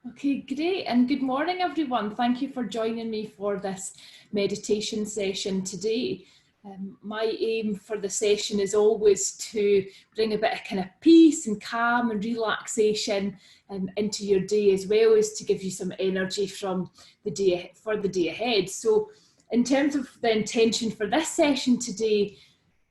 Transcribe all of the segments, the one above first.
Okay, great. And good morning, everyone. Thank you for joining me for this meditation session today. My aim for the session is always to bring a bit of kind of peace and calm and relaxation into your day, as well as to give you some energy from the day ahead. So in terms of the intention for this session today,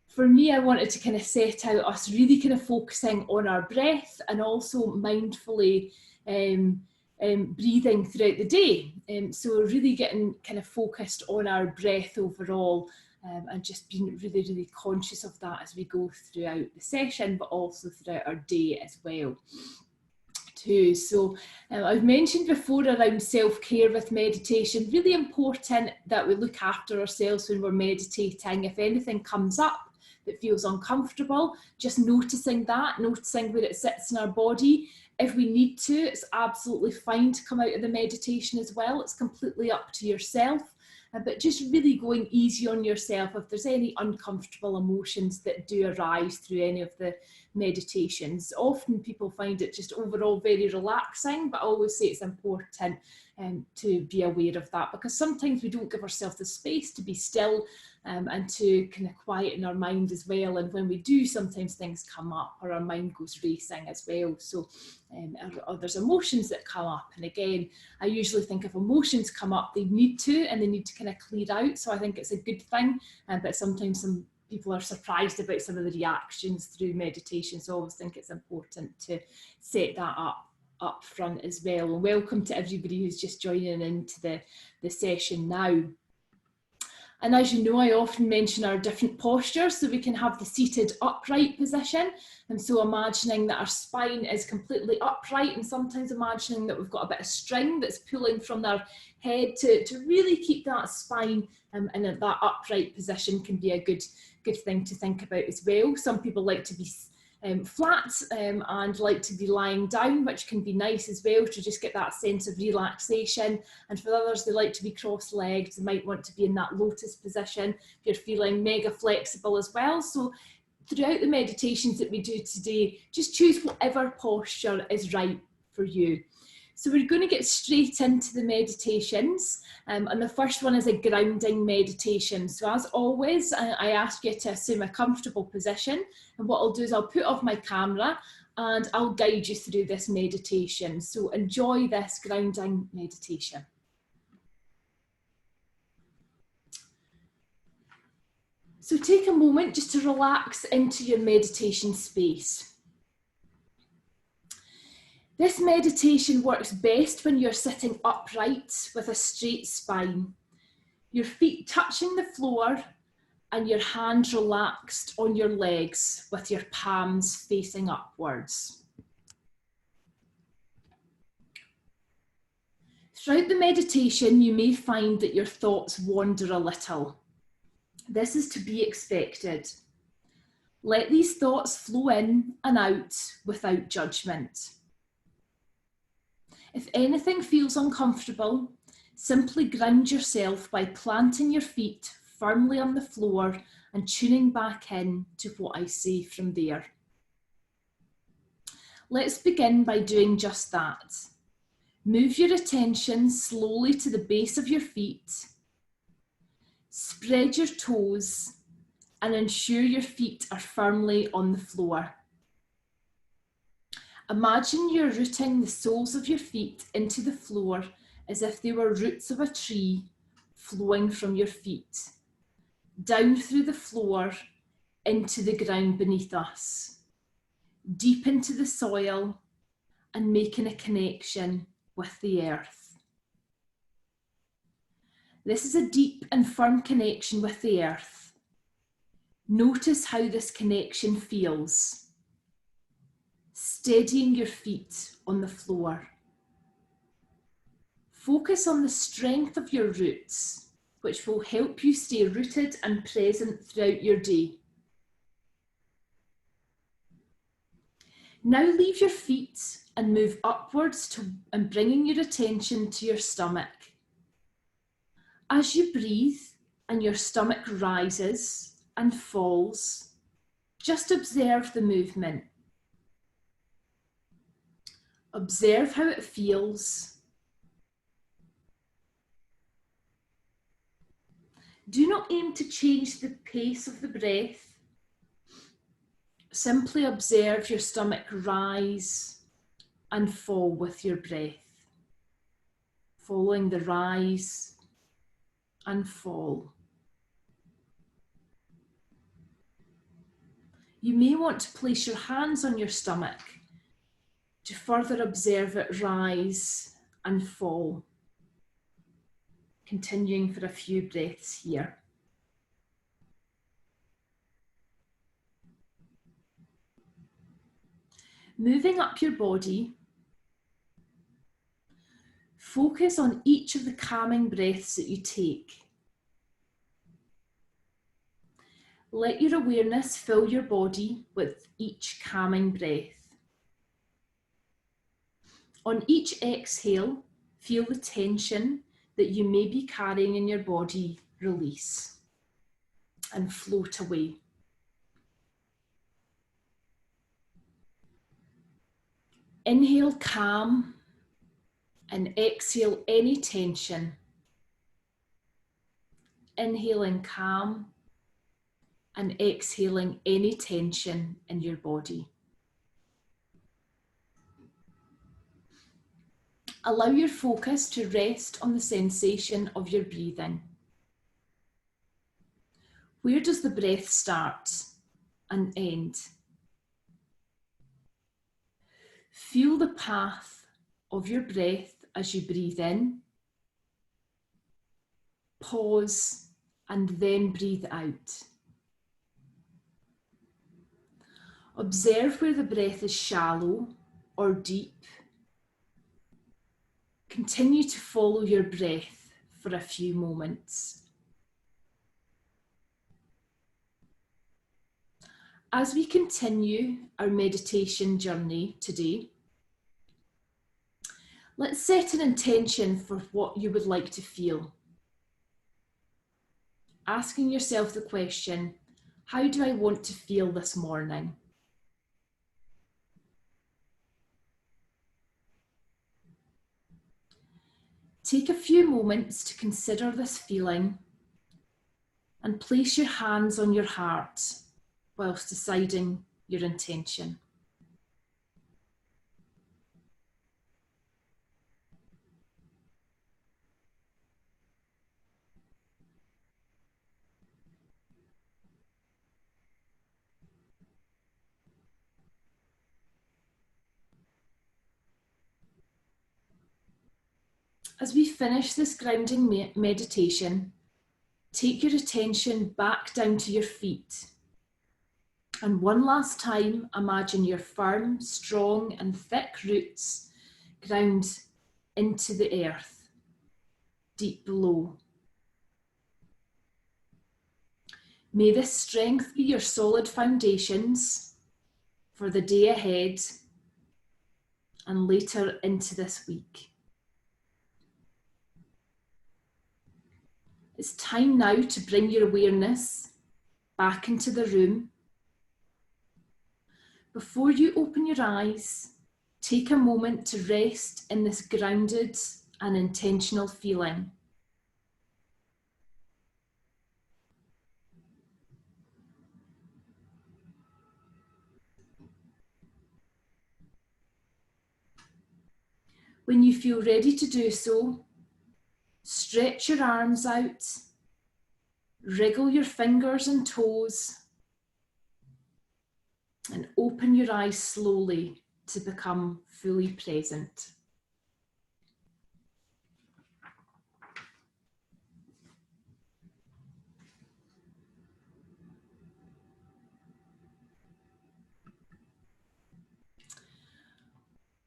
for me, I wanted to kind of set out us really kind of focusing on our breath and also mindfully breathing throughout the day. So really getting kind of focused on our breath overall, and just being really, really conscious of that as we go throughout the session, but also throughout our day as well. So I've mentioned before around self-care with meditation, really important that we look after ourselves when we're meditating. If anything comes up that feels uncomfortable, just noticing where it sits in our body. If we need to, it's absolutely fine to come out of the meditation as well. It's completely up to yourself. But just really going easy on yourself if there's any uncomfortable emotions that do arise through any of the meditations. Often people find it just overall very relaxing, but I always say it's important to be aware of that, because sometimes we don't give ourselves the space to be still and to kind of quieten our mind as well. And when we do, sometimes things come up or our mind goes racing as well. So or there's emotions that come up. And again, I usually think if emotions come up, they need to kind of clear out. So I think it's a good thing, but sometimes some people are surprised about some of the reactions through meditation. So I always think it's important to set that up front as well. And welcome to everybody who's just joining into the session now. And as you know, I often mention our different postures, so we can have the seated upright position. And so imagining that our spine is completely upright, and sometimes imagining that we've got a bit of string that's pulling from our head to really keep that spine in that upright position can be a good thing to think about as well. Some people like to be flat and like to be lying down, which can be nice as well to just get that sense of relaxation. And for others, they like to be cross-legged. They might want to be in that lotus position if you're feeling mega flexible as well. So throughout the meditations that we do today, just choose whatever posture is right for you. So we're going to get straight into the meditations, and the first one is a grounding meditation. So as always, I ask you to assume a comfortable position, and what I'll do is I'll put off my camera and I'll guide you through this meditation. So enjoy this grounding meditation. So take a moment just to relax into your meditation space. This meditation works best when you're sitting upright with a straight spine, your feet touching the floor and your hands relaxed on your legs with your palms facing upwards. Throughout the meditation, you may find that your thoughts wander a little. This is to be expected. Let these thoughts flow in and out without judgment. If anything feels uncomfortable, simply ground yourself by planting your feet firmly on the floor and tuning back in to what I say from there. Let's begin by doing just that. Move your attention slowly to the base of your feet. Spread your toes and ensure your feet are firmly on the floor. Imagine you're rooting the soles of your feet into the floor as if they were roots of a tree flowing from your feet, down through the floor into the ground beneath us, deep into the soil and making a connection with the earth. This is a deep and firm connection with the earth. Notice how this connection feels. Steadying your feet on the floor. Focus on the strength of your roots, which will help you stay rooted and present throughout your day. Now leave your feet and move upwards and bringing your attention to your stomach. As you breathe and your stomach rises and falls, just observe the movement. Observe how it feels. Do not aim to change the pace of the breath. Simply observe your stomach rise and fall with your breath, following the rise and fall. You may want to place your hands on your stomach to further observe it rise and fall, continuing for a few breaths here. Moving up your body, focus on each of the calming breaths that you take. Let your awareness fill your body with each calming breath. On each exhale, feel the tension that you may be carrying in your body release and float away. Inhale calm and exhale any tension. Inhaling calm and exhaling any tension in your body. Allow your focus to rest on the sensation of your breathing. Where does the breath start and end? Feel the path of your breath as you breathe in, pause, and then breathe out. Observe where the breath is shallow or deep. Continue to follow your breath for a few moments. As we continue our meditation journey today, let's set an intention for what you would like to feel. Asking yourself the question, how do I want to feel this morning? Take a few moments to consider this feeling and place your hands on your heart whilst deciding your intention. As we finish this grounding meditation, take your attention back down to your feet. And one last time, imagine your firm, strong and thick roots ground into the earth, deep below. May this strength be your solid foundations for the day ahead and later into this week. It's time now to bring your awareness back into the room. Before you open your eyes, take a moment to rest in this grounded and intentional feeling. When you feel ready to do so, stretch your arms out, wriggle your fingers and toes, and open your eyes slowly to become fully present.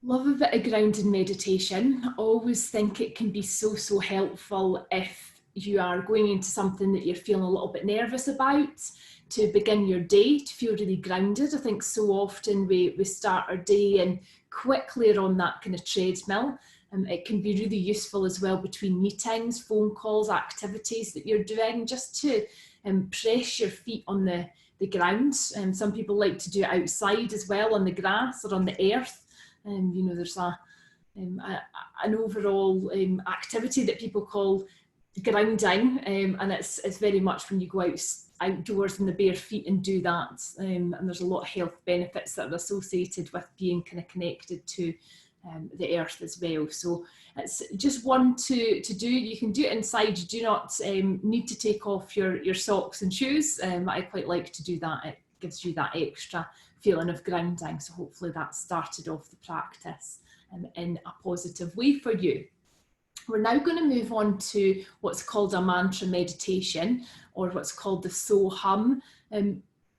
Love a bit of grounded meditation. I always think it can be so helpful if you are going into something that you're feeling a little bit nervous about, to begin your day to feel really grounded. I think so often we start our day and quickly are on that kind of treadmill. It can be really useful as well between meetings, phone calls, activities that you're doing, just to press your feet on the ground. Some people like to do it outside as well, on the grass or on the earth. You know, there's an overall activity that people call grounding, and it's very much when you go outdoors in the bare feet and do that, and there's a lot of health benefits that are associated with being kind of connected to the earth as well. So it's just one to do. You can do it inside. You do not need to take off your socks and shoes. I quite like to do that. It gives you that extra feeling of grounding. So hopefully that started off the practice in a positive way for you. We're now going to move on to what's called a mantra meditation, or what's called the So Hum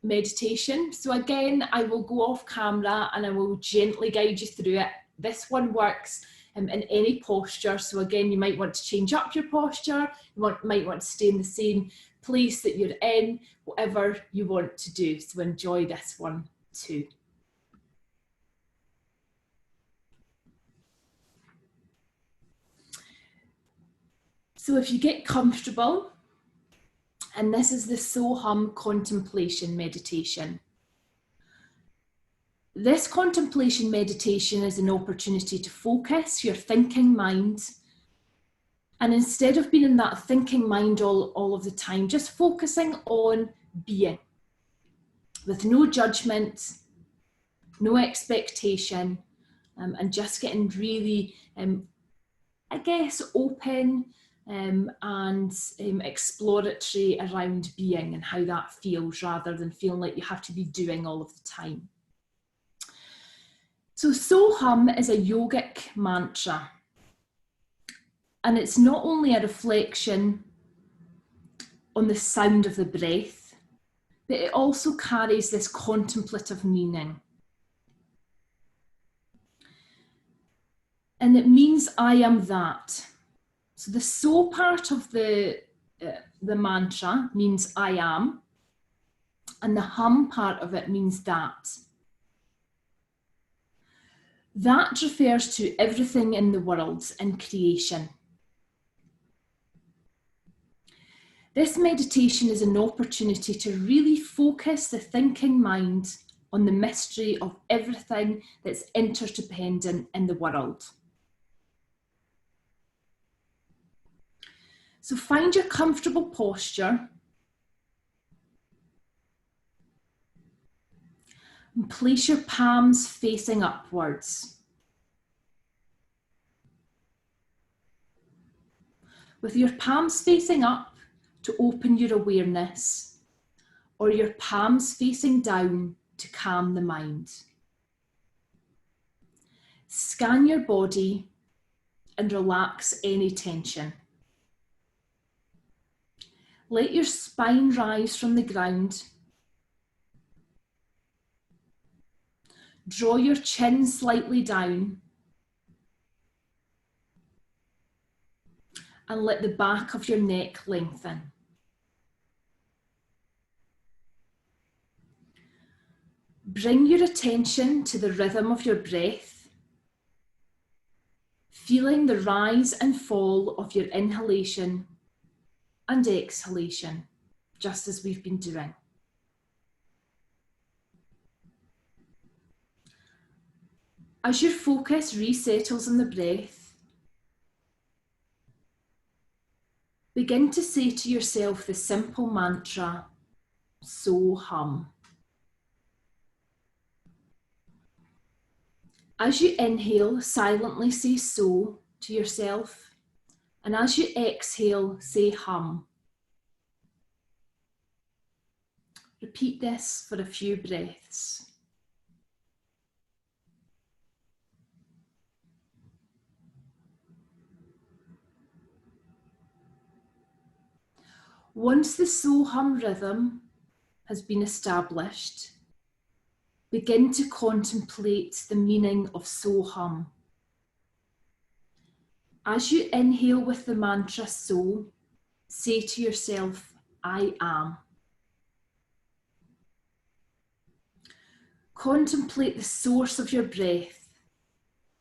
meditation. So again, I will go off camera and I will gently guide you through it. This one works in any posture. So again, you might want to change up your posture. You might want to stay in the same place that you're in, whatever you want to do. So enjoy this one too. So if you get comfortable, and this is the So Hum contemplation meditation. This contemplation meditation is an opportunity to focus your thinking mind. And instead of being in that thinking mind all of the time, just focusing on being with no judgment, no expectation, and just getting really, I guess, open and exploratory around being and how that feels, rather than feeling like you have to be doing all of the time. So Hum is a yogic mantra, and it's not only a reflection on the sound of the breath, but it also carries this contemplative meaning. And it means I am that. So the so part of the mantra means I am, and the hum part of it means that. That refers to everything in the world and creation. This meditation is an opportunity to really focus the thinking mind on the mystery of everything that's interdependent in the world. So find your comfortable posture and place your palms facing upwards. With your palms facing up, to open your awareness, or your palms facing down to calm the mind. Scan your body and relax any tension. Let your spine rise from the ground. Draw your chin slightly down. And let the back of your neck lengthen. Bring your attention to the rhythm of your breath, feeling the rise and fall of your inhalation and exhalation, just as we've been doing. As your focus resettles on the breath, begin to say to yourself the simple mantra, So Hum. As you inhale, silently say so to yourself, and as you exhale, say hum. Repeat this for a few breaths. Once the So Hum rhythm has been established, begin to contemplate the meaning of So Hum. As you inhale with the mantra So, say to yourself, I am. Contemplate the source of your breath.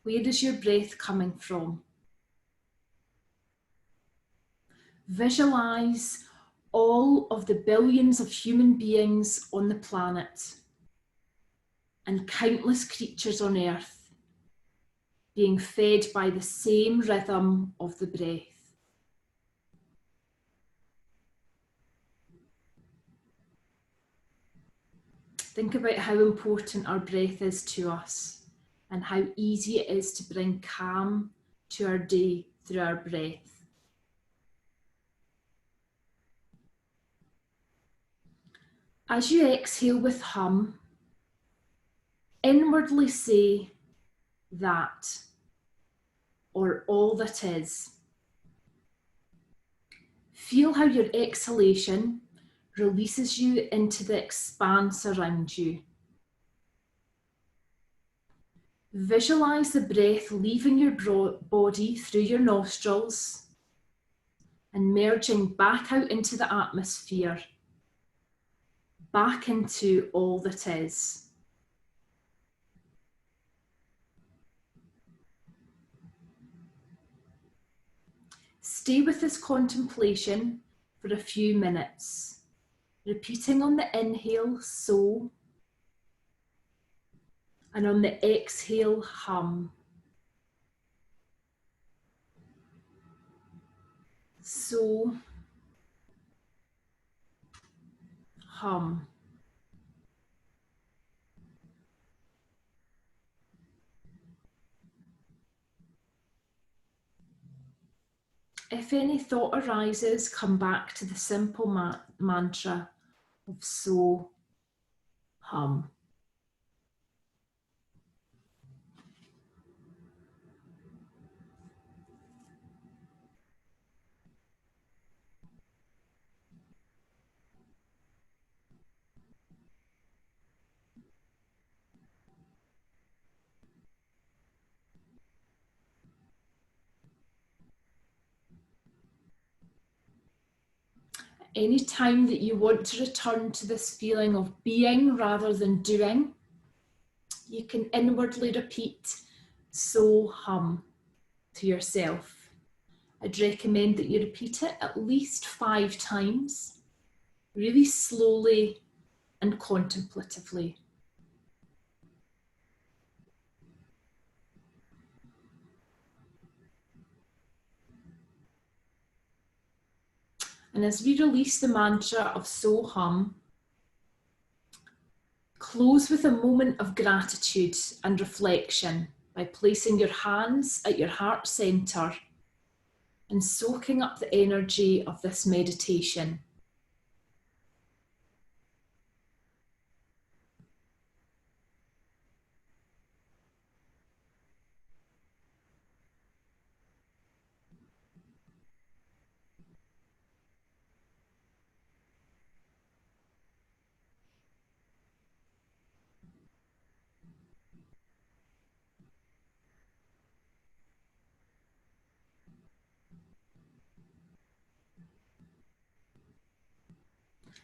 Where is your breath coming from? Visualize all of the billions of human beings on the planet and countless creatures on earth being fed by the same rhythm of the breath. Think about how important our breath is to us and how easy it is to bring calm to our day through our breath. As you exhale with hum, inwardly say that, or all that is. Feel how your exhalation releases you into the expanse around you. Visualize the breath leaving your body through your nostrils and merging back out into the atmosphere, back into all that is. Stay with this contemplation for a few minutes, repeating on the inhale, so, and on the exhale, hum. So, hum. If any thought arises, come back to the simple mantra of so, hum. Any time that you want to return to this feeling of being rather than doing, you can inwardly repeat so, hum to yourself. I'd recommend that you repeat it at least 5 times, really slowly and contemplatively. And as we release the mantra of so, hum, close with a moment of gratitude and reflection by placing your hands at your heart center and soaking up the energy of this meditation.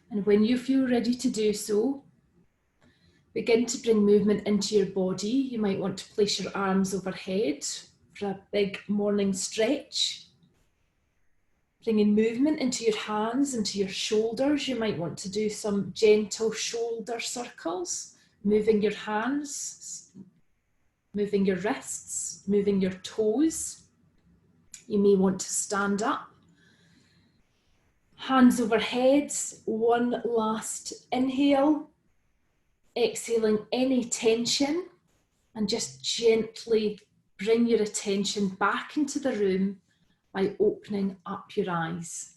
And when you feel ready to do so, begin to bring movement into your body. You might want to place your arms overhead for a big morning stretch. Bringing movement into your hands, into your shoulders. You might want to do some gentle shoulder circles, moving your hands, moving your wrists, moving your toes. You may want to stand up. Hands overhead, one last inhale, exhaling any tension, and just gently bring your attention back into the room by opening up your eyes.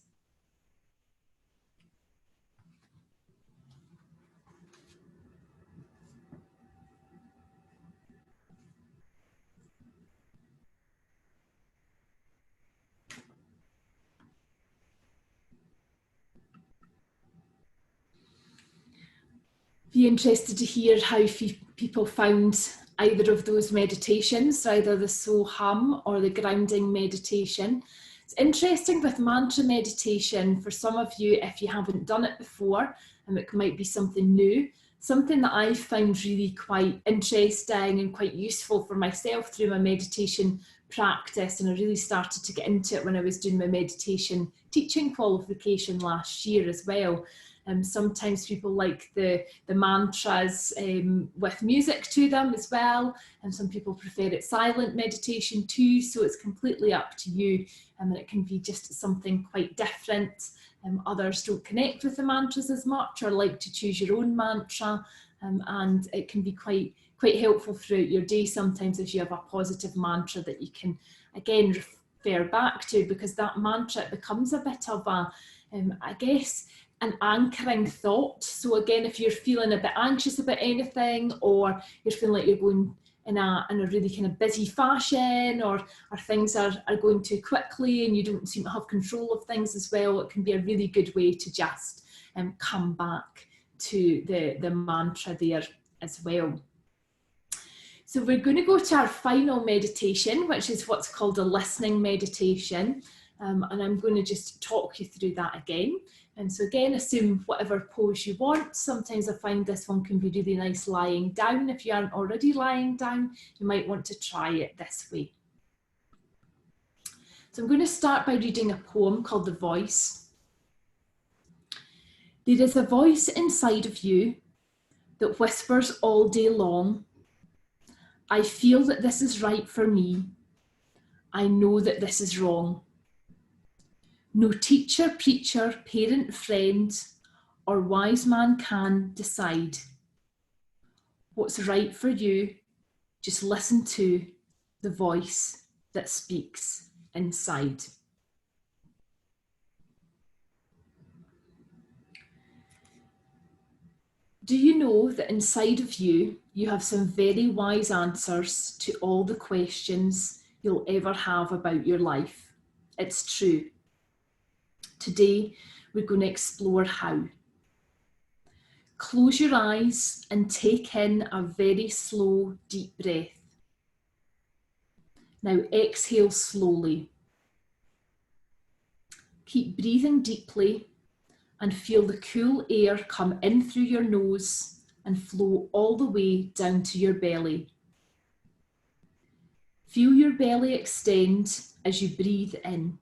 Be interested to hear how people found either of those meditations, either the so hum or the grounding meditation. It's interesting with mantra meditation, for some of you, if you haven't done it before, and it might be something new, something that I found really quite interesting and quite useful for myself through my meditation practice, and I really started to get into it when I was doing my meditation teaching qualification last year as well. Sometimes people like the mantras with music to them as well, and some people prefer it silent meditation too, so it's completely up to you, and it can be just something quite different. Others don't connect with the mantras as much or like to choose your own mantra, and it can be quite helpful throughout your day sometimes if you have a positive mantra that you can again refer back to, because that mantra becomes a bit of a, I guess, an anchoring thought. So again, if you're feeling a bit anxious about anything, or you're feeling like you're going in a really kind of busy fashion, or things are going too quickly and you don't seem to have control of things as well, it can be a really good way to just come back to the mantra there as well. So we're going to go to our final meditation, which is what's called a listening meditation. And I'm going to just talk you through that again. And so again, assume whatever pose you want. Sometimes I find this one can be really nice lying down. If you aren't already lying down, you might want to try it this way. So I'm going to start by reading a poem called The Voice. There is a voice inside of you that whispers all day long, I feel that this is right for me. I know that this is wrong. No teacher, preacher, parent, friend, or wise man can decide what's right for you. Just listen to the voice that speaks inside. Do you know that inside of you, you have some very wise answers to all the questions you'll ever have about your life? It's true. Today, we're going to explore how. Close your eyes and take in a very slow, deep breath. Now exhale slowly. Keep breathing deeply and feel the cool air come in through your nose and flow all the way down to your belly. Feel your belly extend as you breathe in.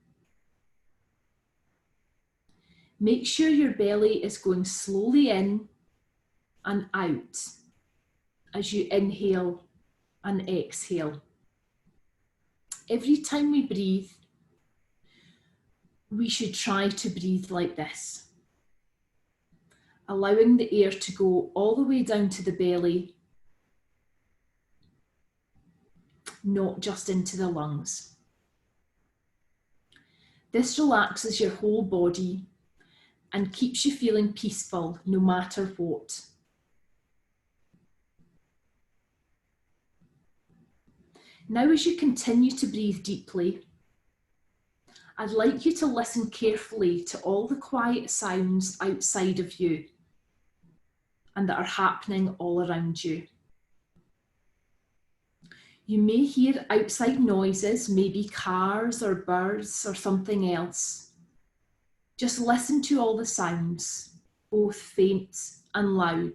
Make sure your belly is going slowly in and out as you inhale and exhale. Every time we breathe, we should try to breathe like this, allowing the air to go all the way down to the belly, not just into the lungs. This relaxes your whole body and keeps you feeling peaceful no matter what. Now, as you continue to breathe deeply, I'd like you to listen carefully to all the quiet sounds outside of you and that are happening all around you. You may hear outside noises, maybe cars or birds or something else. Just listen to all the sounds, both faint and loud.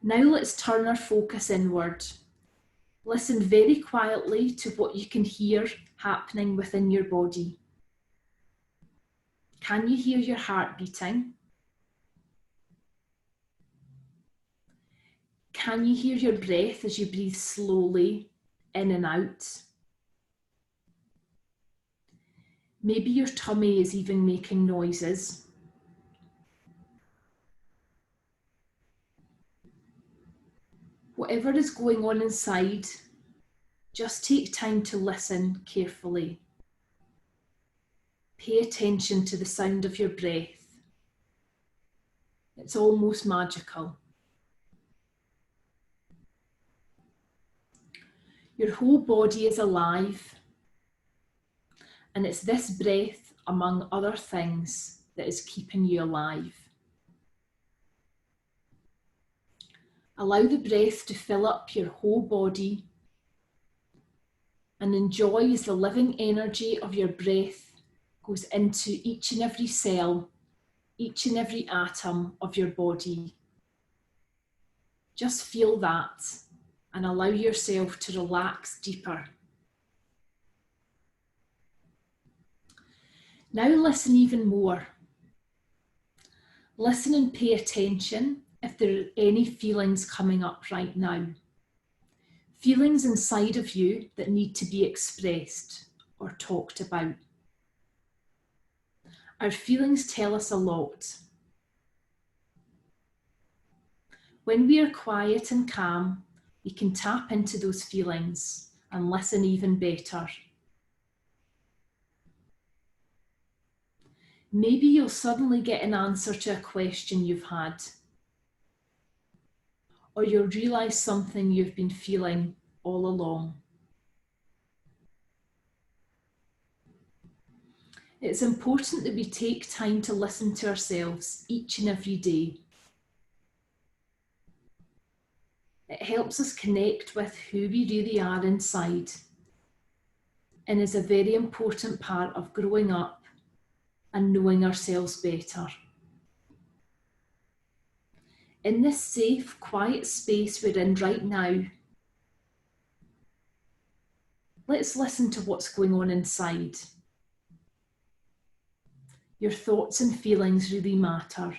Now let's turn our focus inward. Listen very quietly to what you can hear happening within your body. Can you hear your heart beating? Can you hear your breath as you breathe slowly in and out? Maybe your tummy is even making noises. Whatever is going on inside, just take time to listen carefully. Pay attention to the sound of your breath. It's almost magical. Your whole body is alive, and it's this breath, among other things, that is keeping you alive. Allow the breath to fill up your whole body and enjoy as the living energy of your breath goes into each and every cell, each and every atom of your body. Just feel that and allow yourself to relax deeper. Now listen even more. Listen and pay attention if there are any feelings coming up right now. Feelings inside of you that need to be expressed or talked about. Our feelings tell us a lot. When we are quiet and calm, we can tap into those feelings and listen even better. Maybe you'll suddenly get an answer to a question you've had, or you'll realise something you've been feeling all along. It's important that we take time to listen to ourselves each and every day. It helps us connect with who we really are inside, and is a very important part of growing up and knowing ourselves better. In this safe, quiet space we're in right now, let's listen to what's going on inside. Your thoughts and feelings really matter.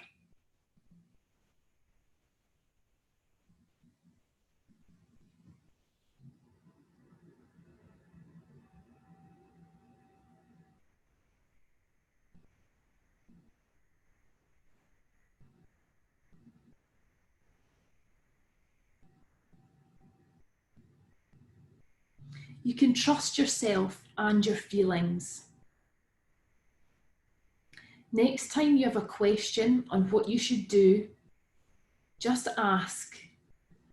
You can trust yourself and your feelings. Next time you have a question on what you should do, just ask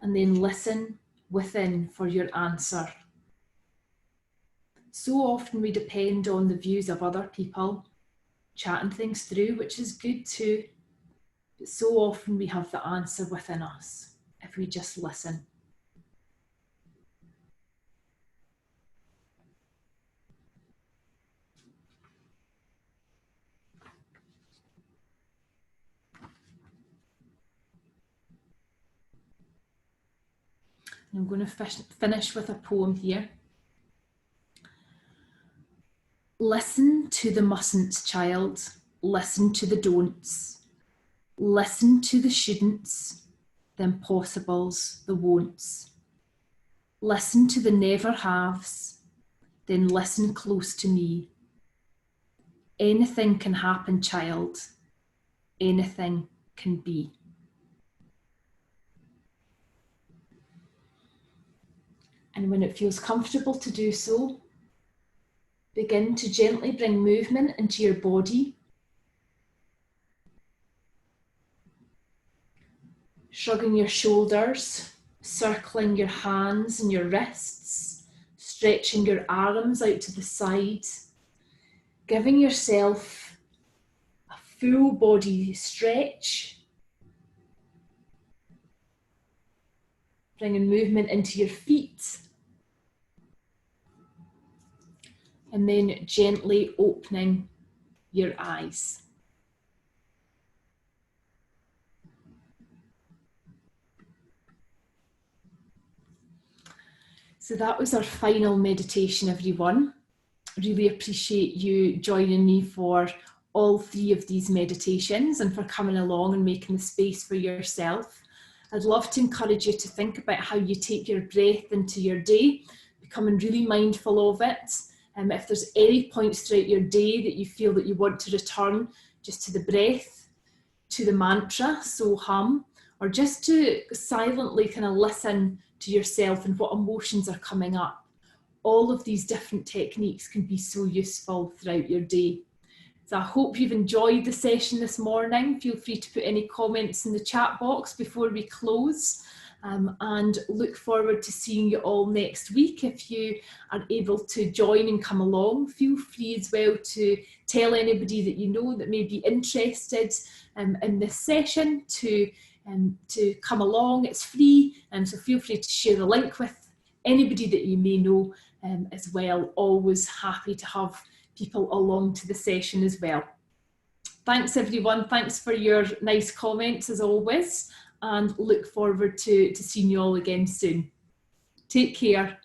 and then listen within for your answer. So often we depend on the views of other people, chatting things through, which is good too, but so often we have the answer within us if we just listen. I'm going to finish with a poem here. Listen to the mustn'ts, child. Listen to the don'ts. Listen to the shouldn'ts, the impossibles, the won'ts. Listen to the never haves, then listen close to me. Anything can happen, child. Anything can be. And when it feels comfortable to do so, begin to gently bring movement into your body. Shrugging your shoulders, circling your hands and your wrists, stretching your arms out to the side, giving yourself a full body stretch, bringing movement into your feet, and then gently opening your eyes. So that was our final meditation, everyone. Really appreciate you joining me for all 3 of these meditations and for coming along and making the space for yourself. I'd love to encourage you to think about how you take your breath into your day, becoming really mindful of it. If there's any points throughout your day that you feel that you want to return just to the breath, to the mantra, so hum, or just to silently kind of listen to yourself and what emotions are coming up. All of these different techniques can be so useful throughout your day. So I hope you've enjoyed the session this morning. Feel free to put any comments in the chat box before we close, and look forward to seeing you all next week. If you are able to join and come along, feel free as well to tell anybody that you know that may be interested in this session to come along. It's free, so feel free to share the link with anybody that you may know as well. Always happy to have people along to the session as well. Thanks everyone, thanks for your nice comments as always, and look forward to seeing you all again soon. Take care.